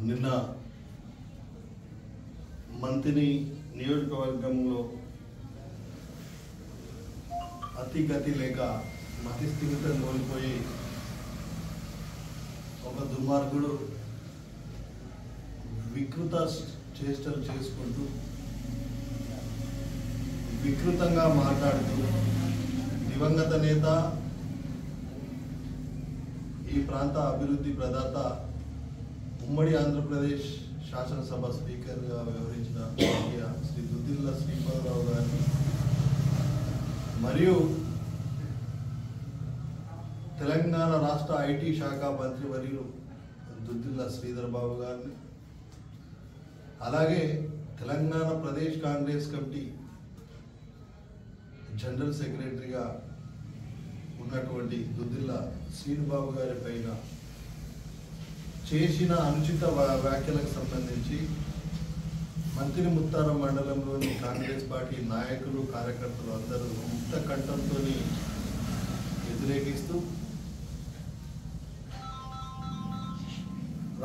నిన్న మంత్రి నియోజకవర్గంలో అతిగతి లేక మతిస్థిమితం కోల్పోయి ఒక దుర్మార్గుడు వికృత చేష్టలు చేసుకుంటూ వికృతంగా మాట్లాడుతూ దివంగత నేత ఈ ప్రాంత అభివృద్ధి ప్రదాత ఉమ్మడి ఆంధ్రప్రదేశ్ శాసనసభ స్పీకర్గా వ్యవహరించిన శ్రీ దుద్దిల్ల శ్రీపాదరావు గారిని మరియు తెలంగాణ రాష్ట్ర ఐటీ శాఖ మంత్రివర్యులు దుద్దిల్ల శ్రీధర్ బాబు గారిని అలాగే తెలంగాణ ప్రదేశ్ కాంగ్రెస్ కమిటీ జనరల్ సెక్రటరీగా ఉన్నటువంటి దుద్దిల్ల శ్రీనుబాబు గారి పైన చేసిన అనుచిత వ్యాఖ్యలకు సంబంధించి మంత్రి ముత్తారం మండలంలోని కాంగ్రెస్ పార్టీ నాయకులు కార్యకర్తలు అందరూ ముక్త కంఠంతో వ్యతిరేకిస్తూ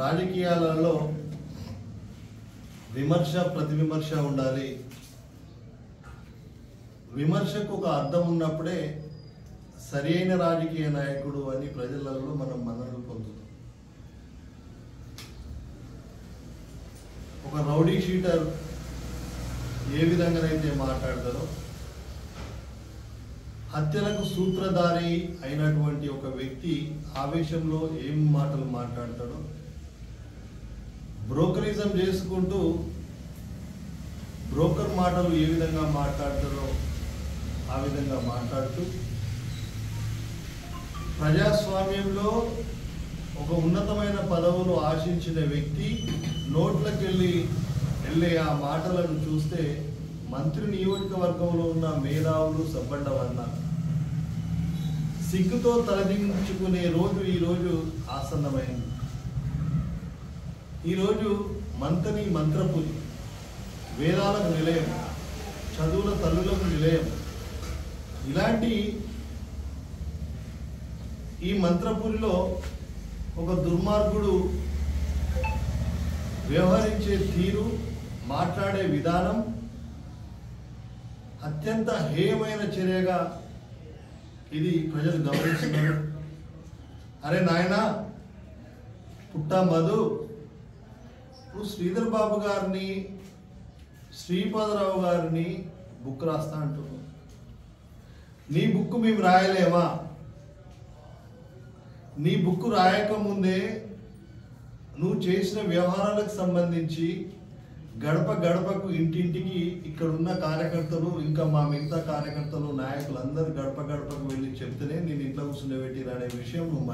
రాజకీయాలలో విమర్శ ప్రతివిమర్శ ఉండాలి, విమర్శకు ఒక అర్థం ఉన్నప్పుడే సరైన రాజకీయ నాయకుడు అని ప్రజలలో మనం మన్ననలు పొందుతాం. ఒక రౌడీ షీటర్ ఏ విధంగానైతే మాట్లాడతారో హత్యలకు సూత్రధారి అయినటువంటి ఒక వ్యక్తి ఆవేశంలో ఏం మాటలు మాట్లాడతాడో, బ్రోకరిజం చేసుకుంటూ బ్రోకర్ మాటలు ఏ విధంగా మాట్లాడతారో ఆ విధంగా మాట్లాడుతూ ప్రజాస్వామ్యంలో ఒక ఉన్నతమైన పదవులు ఆశించిన వ్యక్తి నోట్లకు వెళ్ళే ఆ మాటలను చూస్తే మంత్రి నియోజకవర్గంలో ఉన్న మేధావులు సబ్బండవన్న సిగ్గుతో తలదించుకునే రోజు ఈరోజు ఆసన్నమైంది. ఈరోజు మంత్రపురి, వేదాలకు నిలయం, చదువుల తల్లులకు నిలయం, ఇలాంటి ఈ మంత్రపురిలో ఒక దుర్మార్గుడు వ్యవహరించే తీరు, మాట్లాడే విధానం అత్యంత హేయమైన చర్యగా ఇది ప్రజలు గమనిస్తున్నారు. అరే నాయనా పుట్టా మధు, నువ్వు శ్రీధర్ బాబు గారిని శ్రీపాదరావు గారిని బుక్ రాస్తా అంటున్నావు. నీ బుక్ మేము రాయలేమా? నీ బుక్ రాయకముందే నువ్వు చేసిన వ్యవహారాలకు సంబంధించి గడప గడపకు ఇంటింటికి ఇక్కడున్న కార్యకర్తలు ఇంకా మా మిగతా కార్యకర్తలు నాయకులందరూ గడప గడపకు వెళ్ళి చెప్తేనే నేను ఇంట్లో కూర్చుండబెట్టిరా అనే విషయం నువ్వు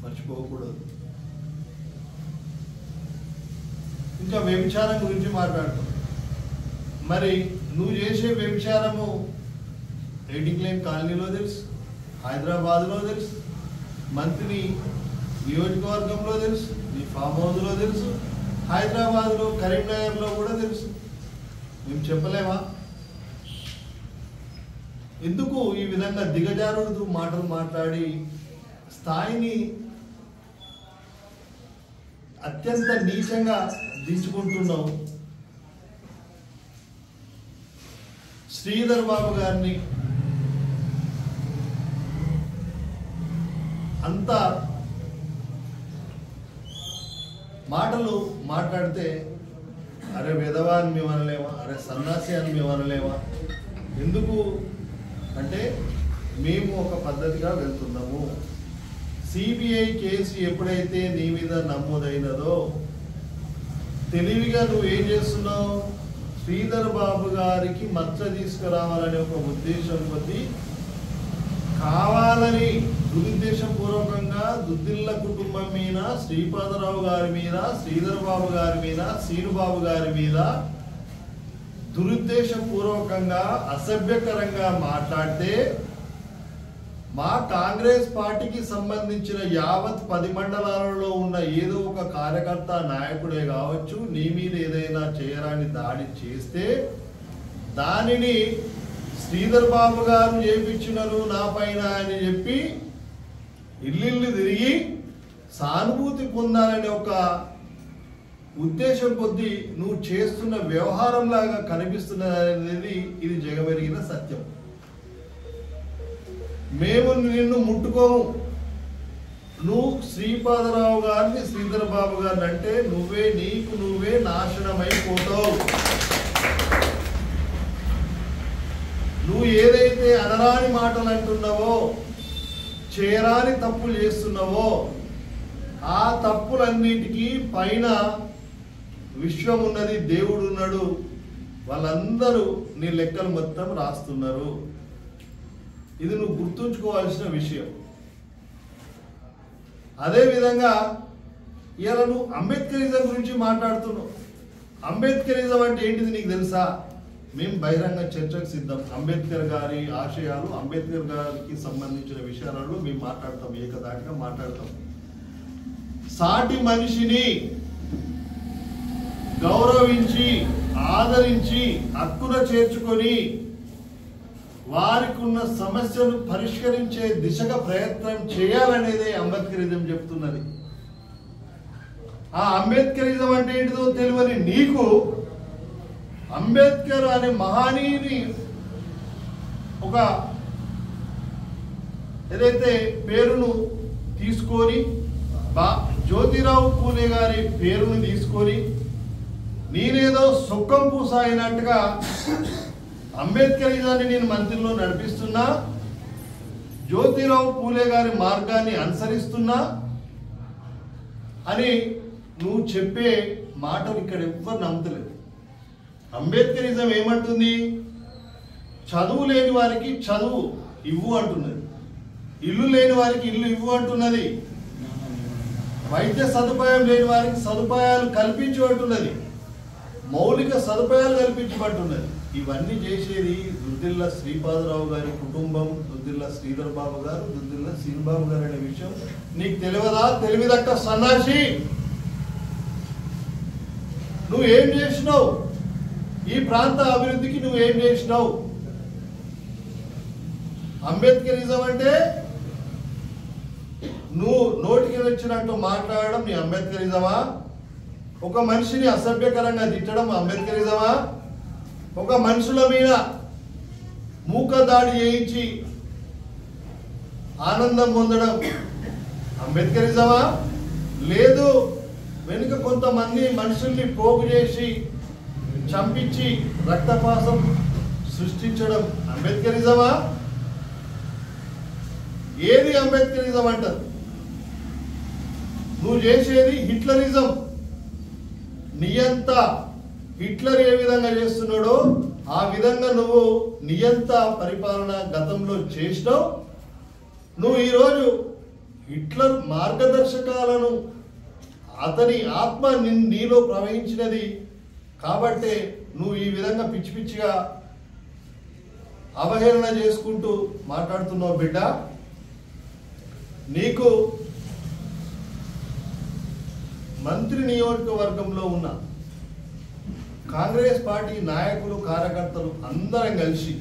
మర్చిపోకూడదు. ఇంకా వ్యభిచారం గురించి మాట్లాడుతావు. మరి నువ్వు చేసే వ్యభిచారము రేటింగ్ లైన్ కాలనీలో తెలుసు, హైదరాబాద్లో తెలుసు, మంత్రి నియోజకవర్గంలో తెలుసు, నీ ఫామ్ హౌస్లో తెలుసు, హైదరాబాద్లో కరీంనగర్లో కూడా తెలుసు. మేము చెప్పలేమా? ఎందుకు ఈ విధంగా దిగజారుడు మాటలు మాట్లాడి స్థాయిని అత్యంత నీచంగా దించుకుంటున్నావు? శ్రీధర్ బాబు గారిని అంత మాటలు మాట్లాడితే అరే విధవా అని మేము అనలేమా? అరే సన్నాసి అని మేము అనలేమా? ఎందుకు అంటే మేము ఒక పద్ధతిగా వెళ్తున్నాము. సిబిఐ కేసు ఎప్పుడైతే నీ మీద నమోదైనదో తెలివిగా నువ్వు ఏం చేస్తున్నావు? శ్రీధర్ బాబు గారికి మచ్చ తీసుకురావాలనే ఒక ఉద్దేశం కొద్దీ కావాలని దురుద్దేశపూర్వకంగా దుద్దిల్ల కుటుంబం మీద, శ్రీపాదరావు గారి మీద, శ్రీధర్ బాబు గారి మీద, శ్రీనుబాబు గారి మీద దురుద్దేశపూర్వకంగా అసభ్యకరంగా మాట్లాడితే మా కాంగ్రెస్ పార్టీకి సంబంధించిన యావత్ 10 మండలాలలో ఉన్న ఏదో ఒక కార్యకర్త నాయకుడే కావచ్చు నీ మీద ఏదైనా చేయరాని దాడి చేస్తే దానిని శ్రీధర్ బాబు గారు చేపించినారు నా పైన అని చెప్పి ఇల్లు తిరిగి సానుభూతి పొందాలనే ఒక ఉద్దేశం కొద్దీ నువ్వు చేస్తున్న వ్యవహారంలాగా కనిపిస్తున్నది. ఇది జగమెరిగిన సత్యం. మేము నిన్ను ముట్టుకోము. నువ్వు శ్రీపాదరావు గారిని, శ్రీధర్ బాబు గారిని అంటే నీకు నువ్వే నాశనమైపోతావు. నువ్వు ఏదైతే అనరాని మాటలు అంటున్నావో, చేయరాని తప్పులు చేస్తున్నావో, ఆ తప్పులన్నిటికీ పైన విశ్వం ఉన్నది, దేవుడు ఉన్నాడు. వాళ్ళందరూ నీ లెక్కలు మొత్తం రాస్తున్నారు. ఇది నువ్వు గుర్తుంచుకోవాల్సిన విషయం. అదేవిధంగా ఇవాళ నువ్వు అంబేద్కరిజం గురించి మాట్లాడుతున్నావు. అంబేద్కరిజం అంటే ఏంటిది నీకు తెలుసా? మేము బహిరంగ చర్చకు సిద్ధం. అంబేద్కర్ గారి ఆశయాలు, అంబేద్కర్ గారికి సంబంధించిన విషయాలలో మేము మాట్లాడతాం, ఏకదాటిగా మాట్లాడతాం. సాటి మనిషిని గౌరవించి, ఆదరించి, హక్కున చేర్చుకొని వారికి ఉన్న సమస్యను పరిష్కరించే దిశగా ప్రయత్నం చేయాలనేదే అంబేద్కరిజం చెప్తున్నది. ఆ అంబేద్కరిజం అంటే ఏంటిదో తెలియని నీకు అంబేద్కర్ అనే మహానీయుని ఒక ఏదైతే పేరును తీసుకొని, జ్యోతిరావు పూలే గారి పేరును తీసుకొని నేనేదో సుఖం పూస అయినట్టుగా అంబేద్కరిజాన్ని నేను మంత్రిలో నడిపిస్తున్నా, జ్యోతిరావు పూలే గారి మార్గాన్ని అనుసరిస్తున్నా అని నువ్వు చెప్పే మాటలు ఇక్కడ ఎవ్వరు నమ్మతలేదు. అంబేద్కరిజం ఏమంటుంది? చదువు లేని వారికి చదువు ఇవ్వు అంటున్నది, ఇల్లు లేని వారికి ఇల్లు ఇవ్వు అంటున్నది, వైద్య సదుపాయం లేని వారికి సదుపాయాలు కల్పించు అంటున్నది, మౌలిక సదుపాయాలు కల్పించబట్టున్నది. ఇవన్నీ చేసేది దుద్దిల్ల శ్రీపాదరావు గారి కుటుంబం, దుద్దిల్ల శ్రీధర్ బాబు గారు, దుద్దిల్ల శ్రీబాబు గారు అనే విషయం నీకు తెలియదా? తెలివిదక్క సన్నాసి, నువ్వు ఏం చేసినావు? ఈ ప్రాంత అభివృద్ధికి నువ్వు ఏం చేసినావు? అంబేద్కరిజం అంటే నువ్వు నోటికి వచ్చినట్టు మాట్లాడడం నీ అంబేద్కరిజమా? ఒక మనిషిని అసభ్యకరంగా తిట్టడం అంబేద్కరిజమా? ఒక మనుషుల మీద మూక దాడి చేయించి ఆనందం పొందడం అంబేద్కరిజమా? లేదు, వెనుక కొంతమంది మనుషుల్ని పోగు చేసి చంపించి రక్తపాతం సృష్టించడం అంబేద్కరిజమా? ఏది అంబేద్కరిజం అంటారు? నువ్వు చేసేది హిట్లరిజం. నియంత హిట్లర్ ఏ విధంగా చేస్తున్నాడో ఆ విధంగా నువ్వు నియంత పరిపాలన గతంలో చేసినావు. నువ్వు ఈరోజు హిట్లర్ మార్గదర్శకాలను, అతని ఆత్మ నీలో ప్రవహించినది కాబట్టే నువ్వు ఈ విధంగా పిచ్చి పిచ్చిగా అవహేళన చేసుకుంటూ మాట్లాడుతున్నావు. బిడ్డ, నీకు మంత్రి నియోజకవర్గంలో ఉన్న కాంగ్రెస్ పార్టీ నాయకులు, కార్యకర్తలు అందరం కలిసి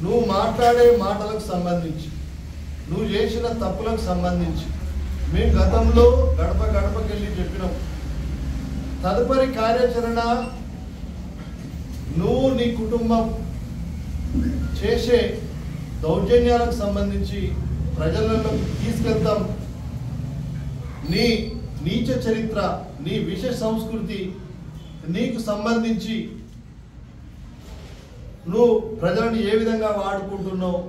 నువ్వు మాట్లాడే మాటలకు సంబంధించి, నువ్వు చేసిన తప్పులకు సంబంధించి మేము గతంలో గడప గడపకెళ్ళి చెప్పినాం. తదుపరి కార్యాచరణ నువ్వు నీ కుటుంబం చేసే దౌర్జన్యాలకు సంబంధించి ప్రజలలో తీసుకెళ్తాం. నీ నీచ చరిత్ర, నీ విష సంస్కృతి, నీకు సంబంధించి నువ్వు ప్రజలను ఏ విధంగా వాడుకుంటున్నావు,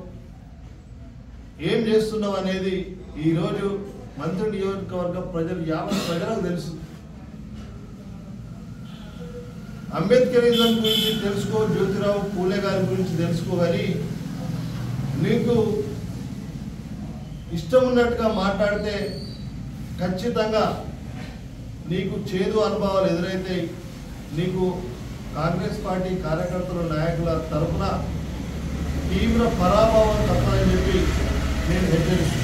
ఏం చేస్తున్నావు అనేది ఈరోజు మంత్రి నియోజకవర్గ ప్రజలు, యావత్ ప్రజలకు తెలుసు. అంబేద్కరిజం గురించి తెలుసుకో, జ్యోతిరావు పూలే గారి గురించి తెలుసుకోగలి. నీకు ఇష్టం ఉన్నట్టుగా మాట్లాడితే ఖచ్చితంగా నీకు చేదు అనుభవాలు ఎదురైతే నీకు కాంగ్రెస్ పార్టీ కార్యకర్తల, నాయకుల తరఫున తీవ్ర పరాభవం తప్పదని చెప్పి నేను హెచ్చరిస్తున్నాను.